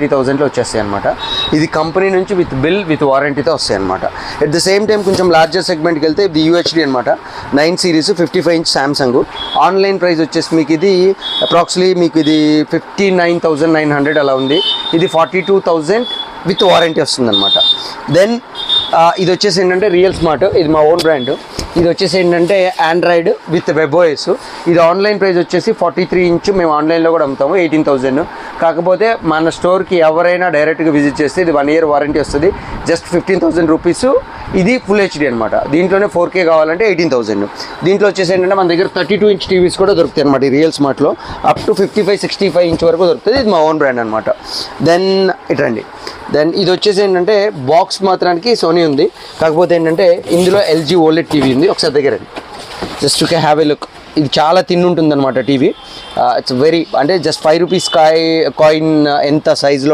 50,000లో వచ్చేస్తాయి అనమాట. ఇది కంపెనీ నుంచి విత్ బిల్ విత్ వారంటీతో వస్తాయి అనమాట. ఎట్ ద సేమ్ టైం కొంచెం లార్జర్ సెగ్మెంట్కి వెళ్తే ఇది UHD అనమాట. 9 series 55 inch Samsung. Online price వచ్చేసి మీకు ఇది అప్రాక్సిమేట్లీ మీకు ఇది 59,900 అలా ఉంది. ఇది 42,000 విత్ వారంటీ వస్తుంది అనమాట. దెన్ ఇది వచ్చేసి ఏంటంటే రియల్ స్మార్ట్, ఇది మా ఓన్ బ్రాండ్. ఇది వచ్చేసి ఏంటంటే ఆండ్రాయిడ్ విత్ WebOS. ఇది ఆన్లైన్ ప్రైస్ వచ్చేసి 43 ఇంచ్, మేము ఆన్లైన్లో కూడా అమ్ముతాము 18,000. కాకపోతే మన స్టోర్కి ఎవరైనా డైరెక్ట్గా విజిట్ చేస్తే ఇది 1 ఇయర్ వారంటీ వస్తుంది. Just 15,000 rupees. ఇది ఫుల్ HD అనమాట. దీంట్లోనే 4K కావాలంటే 18,000. దీంట్లో వచ్చేసి ఏంటంటే మన దగ్గర 32 ఇంచ్ టీవీస్ కూడా దొరుకుతాయి అనమాట. ఈ రియల్ స్మార్ట్లో అప్ టు 55-65 ఇంచ్ వరకు దొరుకుతుంది. ఇది మా ఓన్ బ్రాండ్ అనమాట. దెన్ ఇటండి. దెన్ ఇది వచ్చేసి ఏంటంటే బాక్స్ మాత్రానికి సోనీ ఉంది. కాకపోతే ఏంటంటే ఇందులో LG OLED టీవీ ఉంది. ఒకసారి దగ్గర just you can have a look. ఇది చాలా థిన్ ఉంటుంది అనమాట టీవీ. ఇట్స్ వెరీ అంటే జస్ట్ 5 రూపీస్ కాయిన్ ఎంత సైజులో